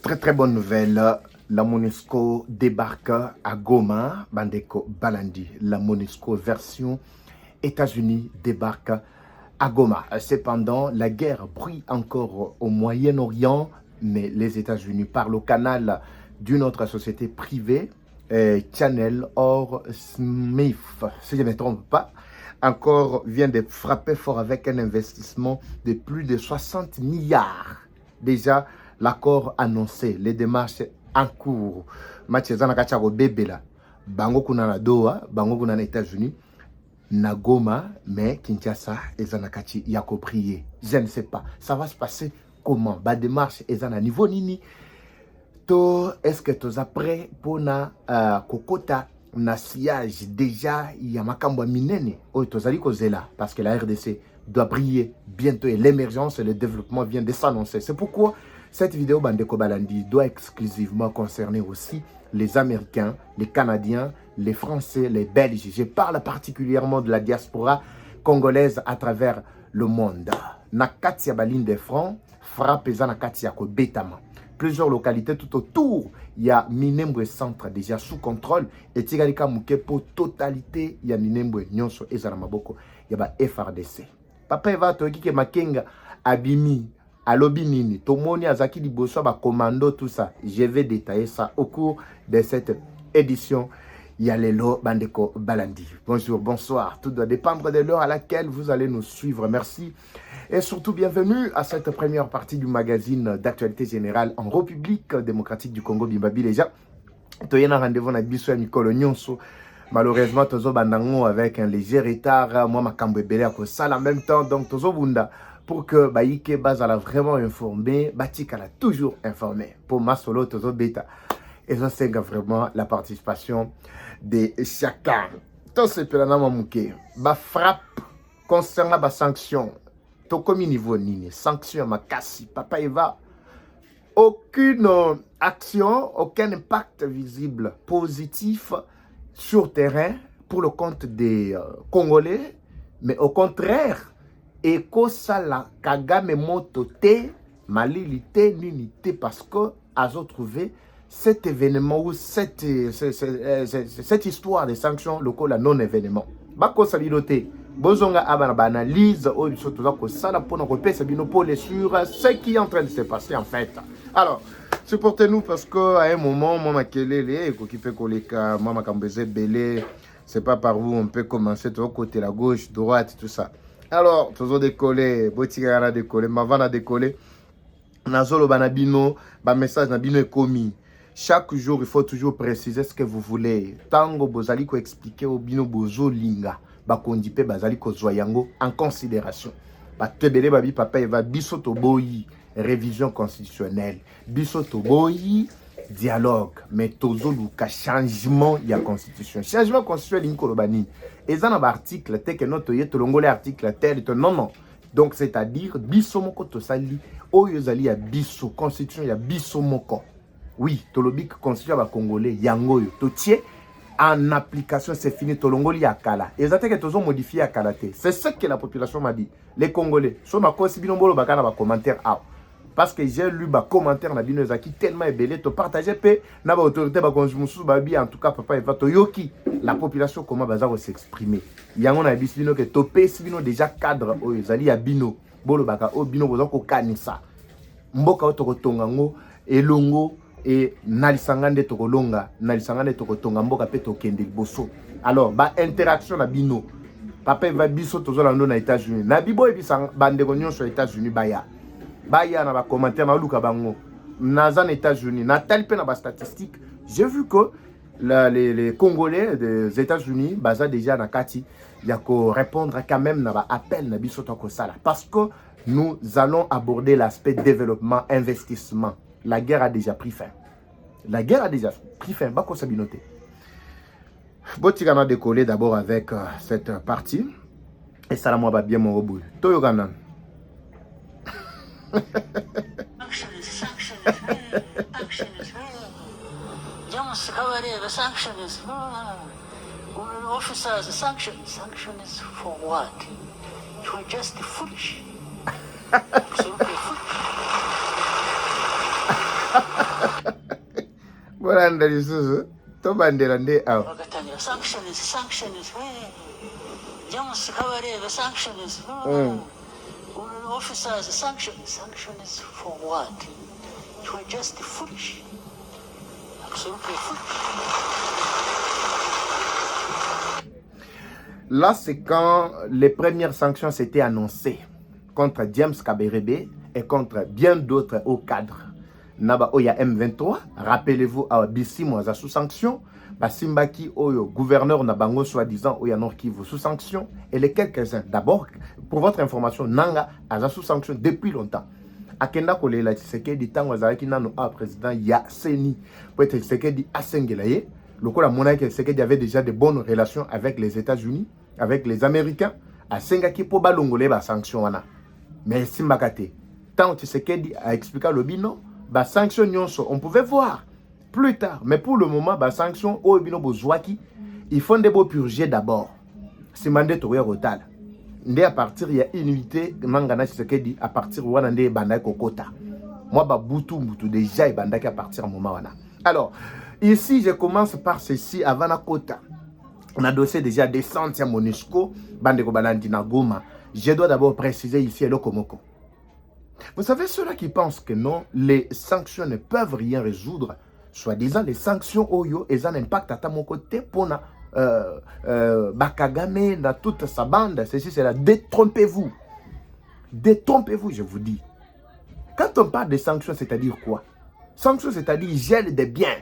Très très bonne nouvelle. La MONUSCO débarque à Goma, Bandeko Balandi. La MONUSCO version États-Unis débarque à Goma. Cependant, la guerre brille encore au Moyen-Orient, mais les États-Unis, par le canal d'une autre société privée, Channel or Smith, si je ne me trompe pas, encore vient de frapper fort avec un investissement de plus de 60 milliards. Déjà, l'accord annoncé, les démarches en cours. Match Zanakacha Bebela, Bango Kunana Doha, Bango Kunana États-Unis, Nagoma, mais Kinshasa et Zanakachi Yako prié. Je ne sais pas. Ça va se passer comment? Ba démarche et Zana niveau nini. To est-ce que tu es prêt pour na kokota na sillage déjà il y a makambo minene o tozali kozela parce que la RDC doit briller bientôt et l'émergence et le développement vient de s'annoncer. C'est pourquoi cette vidéo Bandeko Balandi doit exclusivement concerner aussi les Américains, les Canadiens, les Français, les Belges. Je parle particulièrement de la diaspora congolaise à travers le monde. Nakati ya baline des francs, frappe za nakati ya ko betama. Plusieurs localités tout autour, il y a Minembwe centre déjà sous contrôle et Tigalika Mouké pour totalité, il y a Minembwe Nyonso et Zaramaboko, il y a FRDC. Papa Eva Toki Makenga Abimi Alobinini, Tomoni Azaki Liboso, commando, tout ça. Je vais détailler ça au cours de cette édition. Yalelo Bandeko Balandi. Bonjour, bonsoir. Tout doit dépendre de l'heure à laquelle vous allez nous suivre. Merci. Et surtout, bienvenue à cette première partie du magazine d'actualité générale en République démocratique du Congo, Bimbabi. Déjà, Toyena rendez-vous na biso ya mikolo nyonso. Malheureusement, tozo bandango avec un léger retard. Moi, ma kambebele à ça en même temps. Donc, tozo bunda pour que Baïke Bazala vraiment informé, Batika l'a toujours informé. Pour ma solo, tozo beta. Et ça, c'est vraiment la participation de chacun. Tout ce que l'on a ba frappe concernant la sanction. Tout comme niveau nini, sanction ma kassi, papa Eva. Aucune action, aucun impact visible positif sur terrain pour le compte des Congolais, mais au contraire, Eko Sala Kagame Moto te, Malili te, Nini te, parce que Azo trouvé cet événement ou cette histoire de sanctions locales à non-événement. Bako Salidote, Bozonga Abana analyse, surtout sur ce qui est en train de se passer en fait. Alors, supportez-nous parce qu'à un moment, Mama Kelele, Kokipe Koleka, Mama Kambeze Belé, c'est pas par où on peut commencer, tout côté la gauche, droite, tout ça. Alors, toujours décollé, Botigara décollé, Mavana décollé, Nazolo Banabino, ba message Nabino est commis. Chaque jour, il faut toujours préciser ce que vous voulez. Tango Bozali ko expliquer au bino bozo linga. Ba kondipe bazali ko zoyango en considération. Ba tebele babi papa eva biso toboyi révision constitutionnelle. Biso toboyi dialogue. Mais tozo luka changement ya constitution. Changement constitutionnel l'inko lobani. Et ça dans l'article tel que notre yé tolongole article tel non non. Donc c'est-à-dire biso moko tosali oyo zali ya biso constitution ya biso moko. Oui, Tolobik constitue à Congolais, Yangoyo, Totier, en application, c'est fini, Tolongoli ya Kala. Et ça, c'est que tous ont modifié à Kalaté. C'est ce que la population m'a dit. Les Congolais, sont à cause de Binombolo Bakana, va commentaire. Parce que j'ai lu les commentaires na Bino Zaki tellement ébellé, to partager, na ba autorité, ba konjumusu, babi, en tout cas, papa, et va to yoki. La population, comment va s'exprimer. Yangon a bis Bino que topé, si Bino déjà cadre, oh, Zali à Bino, Bolo Baka, oh, Bino, Bozoko Kanisa. Mboka, Otokotongango, Elongo, et nalisangande tokolonga nalisangande tokotonga mboka pe tokende liboso. Alors ba interaction na bino papa va biso tozolando na États-Unis na bibo ebisanga bandeko nyonso États-Unis baya na ba commentaire na luka bango naza na États-Unis na tel pe na ba statistique. J'ai vu que les Congolais des États-Unis baza déjà na kati ya ko répondre quand même na ba appel na biso to ko sala parce que nous allons aborder l'aspect développement investissement. La guerre a déjà pris fin. La guerre a déjà pris fin. Bako Sabinote. Botigana décoller d'abord avec cette partie. Et ça, moi, va bien mon robot. Toyoganan. Action is sanction is officers, sanction is for what? You are just foolish. Absolutely foolish. Voilà, Ndalisu, to bandelande aw. Bagatangira sanctions. James Kabarebe sanctions. Officers sanctions for what? It was just foolish. Absolutely foolish. Là, c'est quand les premières sanctions s'étaient annoncées contre James Kabarebe et contre bien d'autres hauts cadres. Naba Oya M23, rappelez-vous à Bissi Moaza sous sanction, Basimbaki Oyo, gouverneur Nabango soi-disant Oya Nord Kivu sous sanction, et les quelques-uns. D'abord, pour votre information, Nanga a sous sanction depuis longtemps. Akenda Kolela Tshisekedi Tango Azaraki Nano a président Yaseni, pour être Tshisekedi Asengelaye, le coup la monarque Tshisekedi avait déjà de bonnes relations avec les États-Unis, avec les Américains, Asengaki po balongole ba sanction wana. Mais Simbakate, tant Tshisekedi a expliqué le bino, bah sanction on pouvait voir plus tard, mais pour le moment bah sanction au bino bozwaki, il faut des beaux purger d'abord. C'est mandé toyer rotal. Ndé à partir il y a une unité mangana Tshisekedi à partir wana ndé bandai kokota. Moi bah boutou déjà et bandaki à partir moment wana. Alors ici je commence par ceci avant la quota. On a dossier déjà descente à Monusco, Bandeko Balandi na Goma. Je dois d'abord préciser ici le Komoko. Vous savez, ceux-là qui pensent que non, les sanctions ne peuvent rien résoudre, soi-disant les sanctions Oyo, elles ont un impact à mon côté pour Bakagame, dans toute sa bande. Ceci, c'est là. Détrompez-vous. Détrompez-vous, je vous dis. Quand on parle de sanctions, c'est-à-dire quoi? Sanctions, c'est-à-dire gel des biens.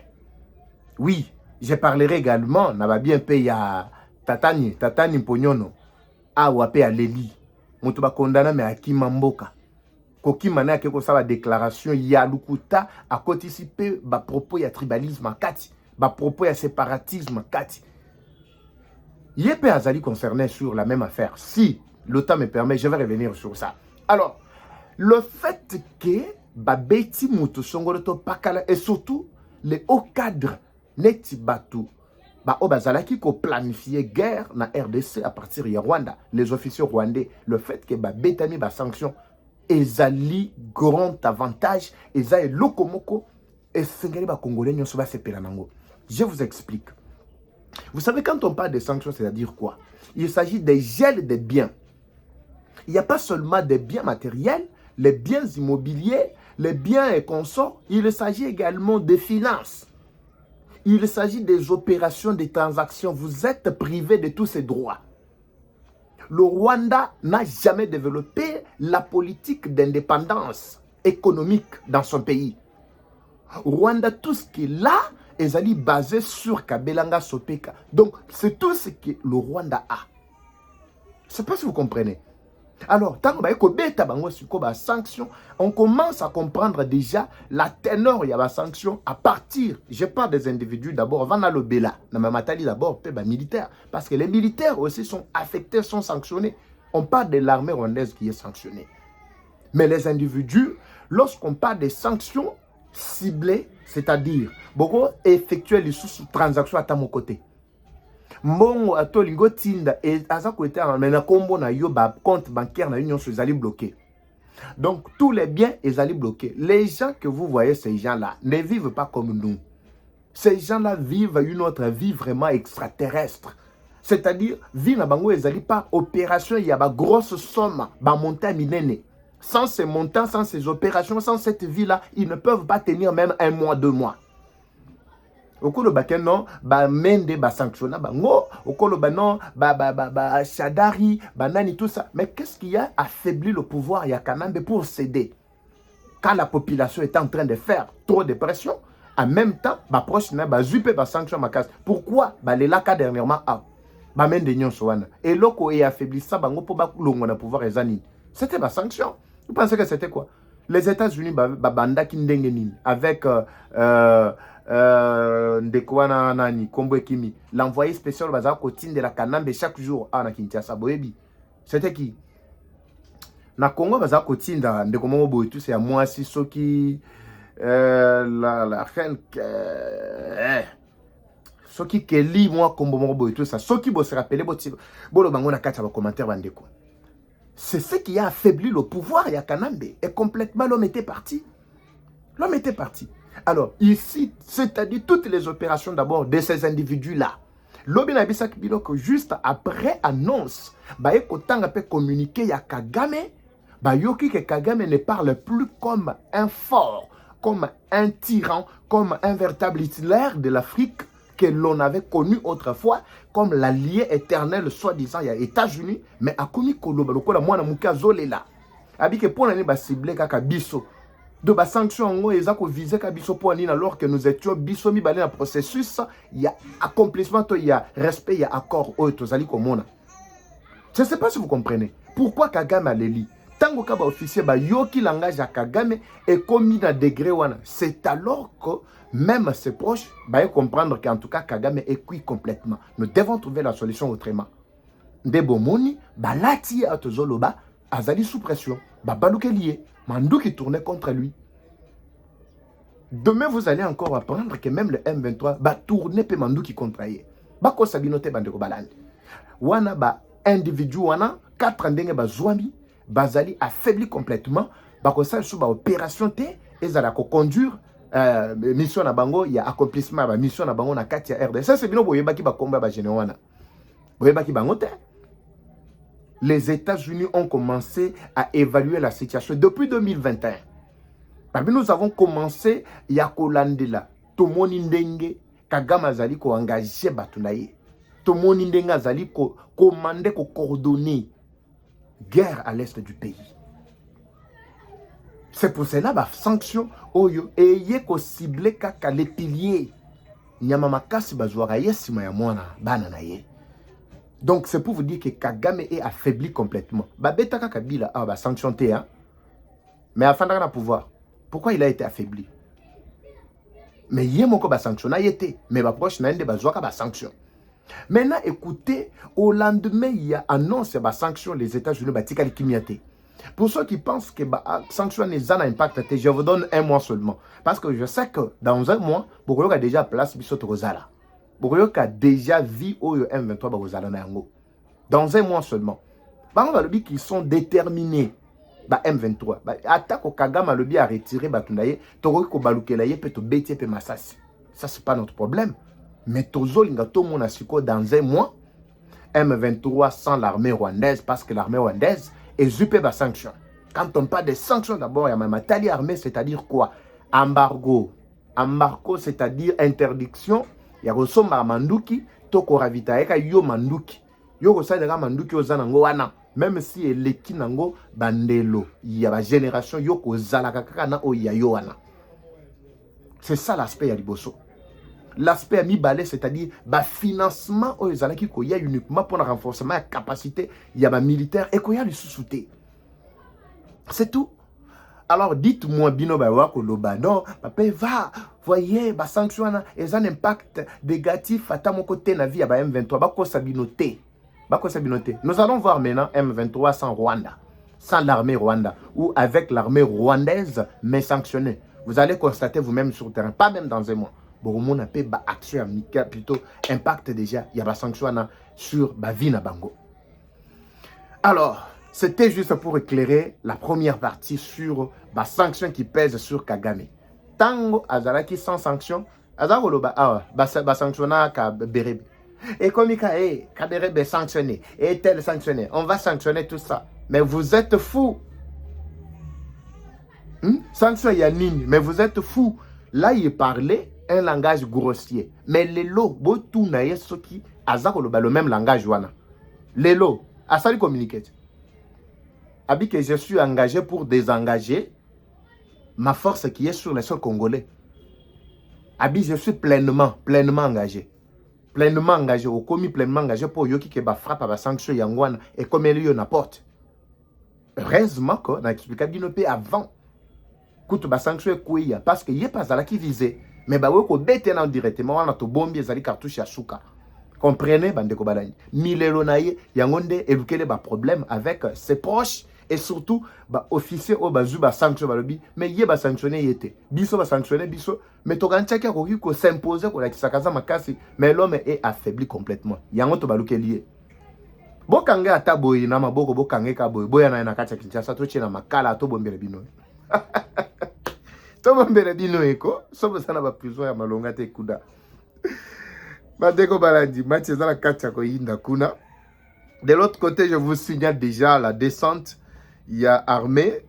Oui, je parlerai également, n'a pas bien payé à Tatani Pognono, à Wapé à Leli. Moutouba condamné, mais à Kimamboka. Koki mana ke ko sa déclaration ya lukuta a participer ba propos ya tribalisme kati ba propos ya séparatisme kati yepé azali concerné sur la même affaire. Si le temps me permet, je vais revenir sur ça. Alors le fait que ba beti mutu songolo to pakala et surtout les hauts cadres neti batu ba obazalaki ko planifier guerre na RDC à partir de Rwanda, les officiers rwandais, le fait que ba betami ba sanction ezali grand avantage, ezali lokomoko, et sengeli ba congolais nyoso ba sepela nango. Je vous explique. Vous savez, quand on parle de sanctions, c'est-à-dire quoi? Il s'agit des gels des biens. Il n'y a pas seulement des biens matériels, les biens immobiliers, les biens et consorts. Il s'agit également des finances. Il s'agit des opérations, des transactions. Vous êtes privé de tous ces droits. Le Rwanda n'a jamais développé la politique d'indépendance économique dans son pays. Rwanda, tout ce qui est là, est basé sur Kabelanga Sopeka. Donc, c'est tout ce que le Rwanda a. Je ne sais pas si vous comprenez. Alors, tant que sanction, on commence à comprendre déjà la teneur de la sanction à partir, je parle des individus d'abord, avant le Bela, d'abord, militaire, parce que les militaires aussi sont affectés, sont sanctionnés. On parle de l'armée rwandaise qui est sanctionnée. Mais les individus, lorsqu'on parle des sanctions ciblées, c'est-à-dire, beaucoup effectuer les sous-transactions à mon côté. Mbongo atolingo tinda et aza côté amena kombo na yo ba compte bancaire na union sont allés bloqués. Donc tous les biens ils allés bloqués. Les gens que vous voyez, ces gens-là ne vivent pas comme nous. Ces gens-là vivent une autre vie vraiment extraterrestre. C'est-à-dire vie na bango ils allés pas opération, il y a ba grosse somme ba montant minene. Sans ces montants, sans ces opérations, sans cette vie-là, ils ne peuvent pas tenir même un mois, 2 mois. Au cours de non, mende sanctionna bango, au cours de non, Shadari, nani tout ça. Mais qu'est-ce qui a affaibli le pouvoir Yakanambe pour céder? Quand la population est en train de faire trop de pression, en même temps, proche na zupe sanction makas. Pourquoi les laka dernièrement mende nyon soana et loko et affaibli ça bango pour longo na pouvoir ezani. C'était ma sanction. Vous pensez que c'était quoi? Les États-Unis banda kindengenin avec Ndekwana nani Kombo Kimi, l'envoyé spécial baza kotine de la Kanambe chaque jour na Kinshasa boyebi. C'était qui? Na Congo baza kotine da Ndekomo boyetu c'est à moi si soki la reine soki keli moi Kombo mo boyetu ça soki bo se rappeler bo bango na kati ba commentaire bandeko. C'est ce qui a affaibli le pouvoir ya Kanambe et complètement l'homme était parti. L'homme était parti. Alors, ici, c'est-à-dire toutes les opérations d'abord de ces individus-là. Lobi na bisak biloko juste après annonce, ekotanga pe communiquer ya Kagame, yoki que Kagame ne parle plus comme un fort, comme un tyran, comme un véritable Hitler de l'Afrique que l'on avait connu autrefois, comme l'allié éternel soi-disant, il y a États-Unis, mais a commis koloba lokola mwana muka zolela. Abi que pour l'année ciblé kaka biso. De ba sanction ngo ezako viser ka biso pour nina alors que nous étions biso mi balé dans processus, il y a accomplissement, il y a respect, il y a accord au tozali komona. Je ne sais pas si vous comprenez. Pourquoi Kagame a l'éli? Tango kaba officier ba yoki langage à Kagame est commis dans degré wana. C'est alors que même ses proches va comprendre qu'en tout cas Kagame est cuit complètement. Nous devons trouver la solution autrement. Ndebomoni balati atozoloba azali sous pression. Babalouke lié. Mandou qui tournait contre lui. Demain, vous allez encore apprendre que même le M23 va tourner pe Mandou qui contraille. Bako sabinote bandeko balandi. Wana ba individu wana 4 ndenge ba zwami bazali affaibli complètement. Bako sa sous ba opération te ezala ko conduire mission na bango ya accomplissement ba mission na bango na kati ya RD. Ça c'est bino boyebaki ba komba ba général wana. Boyebaki bango te. Les États-Unis ont commencé à évaluer la situation depuis 2021. Parmi nous avons commencé à kolandela. Tomoni ndenge Kagame azali ko engager batunaye. Tomoni ndenge azali ko commander ko coordonner guerre à l'est du pays. C'est pour cela ba sanction oyo eye ko cibler kaka les piliers. Nyama makasi bazwara yesima ya mwana bana na ye. Donc, c'est pour vous dire que Kagame est affaibli complètement. Babeta Kabila a sanctionné, hein? Mais afin de pouvoir. Pourquoi il a été affaibli? Mais il y a mon sanction, il été. Mais ma proche n'a pas sanction. Maintenant, écoutez, au lendemain, il y a annonce de sanction, les États-Unis, pour ceux qui pensent que la sanction n'est pas impact, je vous donne un mois seulement. Parce que je sais que dans un mois, vous avez déjà place Bissot Rosala. Bokoyoka déjà vu au M23 Barozala Nango. Dans un mois seulement. Par exemple, qui sont déterminés. M23. Attaque au Kagame a retiré Batundaye. Toroko Balukelaye peut te bêter pe Massassi. Ça, c'est pas notre problème. Mais Tozo Lingato Monasiko dans un mois. M23 sans l'armée rwandaise. Parce que l'armée rwandaise est zuppée par sanctions. Quand on parle de sanctions, d'abord, il y a même tali armée, c'est-à-dire quoi? Embargo. Embargo, c'est-à-dire interdiction. Ya kosomba manduki toko ravita eka yo manduki yo kosalela manduki ozanango wana même si eleki nango bandelo ya ba génération yo kozala kaka na oya yo wana. C'est ça l'aspect ya liboso. L'aspect mibale, c'est-à-dire ba financement o ezalaki ko ya uniquement pour le renforcement de la capacité ya ba militaire et ko ya le sous-souté. C'est tout. Alors dites-moi, Bino Bawako Lobano, papa va, voyez, ba sanction et un impact négatif à mon côté na vie à M23, bako sabinoté. Bako sabinoté. Nous allons voir maintenant M23 sans Rwanda, sans l'armée Rwanda, ou avec l'armée rwandaise, mais sanctionnée. Vous allez constater vous-même sur le terrain, pas même dans un mois. Bon, on a pas action amicale, plutôt impact déjà, il y a ba sanction sur ba vie na bango. Alors, c'était juste pour éclairer la première partie sur la sanction qui pèse sur Kagame. Tango azalaki sans sanction, azakoloba sanctionna Kaberebe. Et comme Kaberebe sanctionné, et tel sanctionné, on va sanctionner tout ça. Mais vous êtes fous. Sanction Yanine, mais vous êtes fous. Là, il parlait un langage grossier. Mais les lots, botou naye soki azakoloba le même langage wana. Les lots, asali communiquer. Abi que je suis engagé pour désengager ma force qui est sur les sols congolais. Abi, je suis pleinement engagé. Pleinement engagé, au commis pleinement engagé pour yoki ke ba frappe ba sanction yangwana et comme il y en apporte. Heureusement que na expliqué bino pe avant que ba sanction kuya parce que yé pas à la qui visait mais ba weko bete na directement wana to bombi ezali cartouche ya suka. Comprenez bandeko balani. Milelo na ye yangonde évukele ba problème avec ses proches. Et surtout, bah, officier au bazu ba sanction balobi, mais yé ba sanctionné yété. Biso ba sanctionné biso, mais tokancha kia ko s'imposer ko la kisakaza makasi, mais l'homme est affaibli complètement. Yango to baluke lié. Bokange ata boyi na maboko bokange ka boyi. Boya na kati ya Kinshasa to chena makala to bombele bino. Sobo mbele bino eko, sobo sana ba prison ya malonga te kuda. Bandeko balandi, match ezala kacha ko yinda kuna. De l'autre côté, je vous signale déjà la descente. Il y a armée,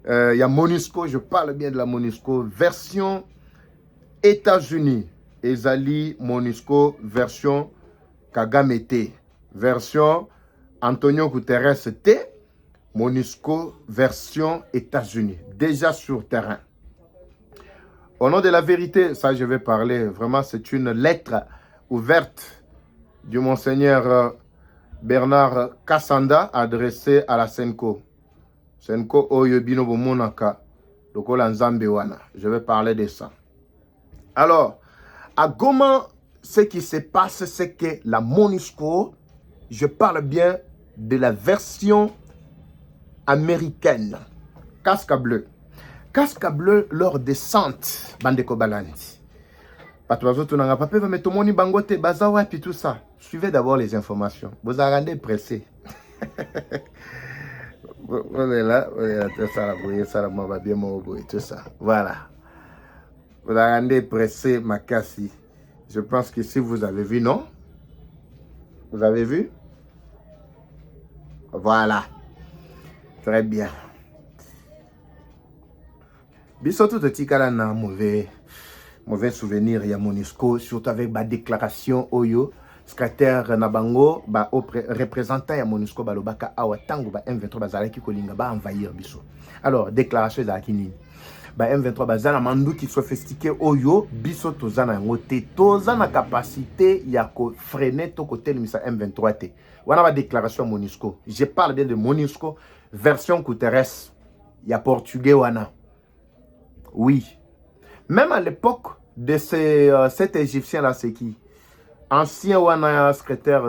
il y a MONUSCO, je parle bien de la MONUSCO, version États-Unis. Ezali MONUSCO, version Kagame T. Version Antonio Guterres T. MONUSCO, version États-Unis. Déjà sur terrain. Au nom de la vérité, ça je vais parler, vraiment c'est une lettre ouverte du Monseigneur Bernard Kassanda adressée à la Senko. Senko Oyobino Bomonaka, Lokola Nzambe Wana. Je vais parler de ça. Alors, à Goma, ce qui se passe, c'est que la MONUSCO, je parle bien de la version américaine. Casque bleu. Casque bleu, leur descente, Bandeko Balandi. Tout ça. Suivez d'abord les informations. Vous rendez pressé. On est là, tout ça. Voilà. Vous rendez pressé, Makassi. Je pense que si vous avez vu, non? Vous avez vu? Voilà. Très bien. Bisoto de Tikala na mauvais souvenir, il y a MONUSCO, surtout avec ma déclaration Oyo, secrétaire Nabango, représentant ya MONUSCO, Balobaka, Awa Tango, M23 Bazalaki Kolinga, envahir Biso. Alors, déclaration de Akini. M23 Bazana Mandu qui sophistiqué Oyo, Biso Tozana Ngote, Tozana capacité, Yako freiner to côté de M23 T. Voilà ma déclaration MONUSCO. Je parle bien de MONUSCO, version Guterres, il y a portugais Wana. Oui. Même à l'époque de cet Égyptien-là, c'est qui? Ancien Wana secrétaire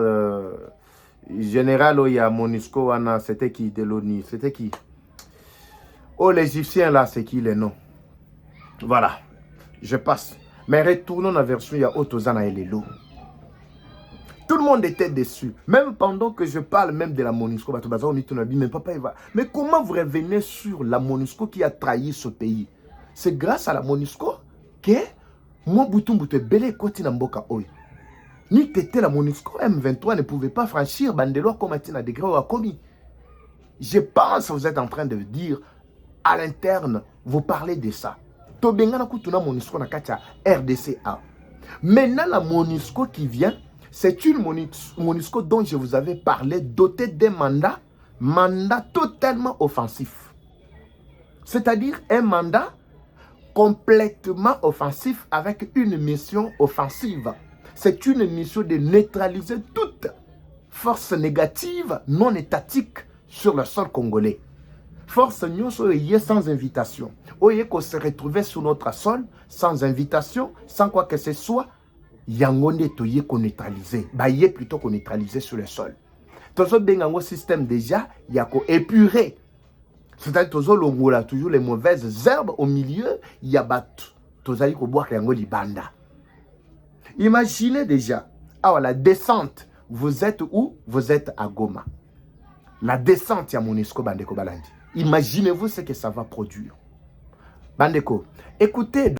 général Oya MONUSCO Wana, c'était qui de l'ONU? C'était qui? Oh, l'Égyptien là, c'est qui les noms? Voilà. Je passe. Mais retournons à la version, il y a Otozana et Lelo. Tout le monde était déçu. Même pendant que je parle même de la MONUSCO, mais comment vous revenez sur la MONUSCO qui a trahi ce pays? C'est grâce à la MONUSCO que moi, Boutumboute, Belé, Koti Namboka, Oy. Ni tété la MONUSCO, M23 ne pouvait pas franchir Bandelo comme Atina Degré ou Akomi. Je pense que vous êtes en train de dire, à l'interne, vous parlez de ça. Tobengana Kutuna MONUSCO Nakacha RDCA. Maintenant, la MONUSCO qui vient, c'est une MONUSCO dont je vous avais parlé, dotée d'un mandat totalement offensif. C'est-à-dire un mandat complètement offensif avec une mission offensive. C'est une mission de neutraliser toute force négative non étatique sur le sol congolais. Force nyonso sans invitation. Oye qu'on se retrouvait sur notre sol sans invitation, sans quoi que ce soit, yangonde toye qu'on neutralisait. Baye plutôt qu'on neutralisait sur le sol. Tozo bengango système déjà, yako épuré. C'est-à-dire que toujours les mauvaises herbes au milieu, il y a battu. Tozali ko boire yango libanda. Imaginez déjà, la descente, vous êtes où? Vous êtes à Goma. La descente, il y a MONUSCO Bandeko Balandi. Imaginez-vous ce que ça va produire. Bandeko, écoutez.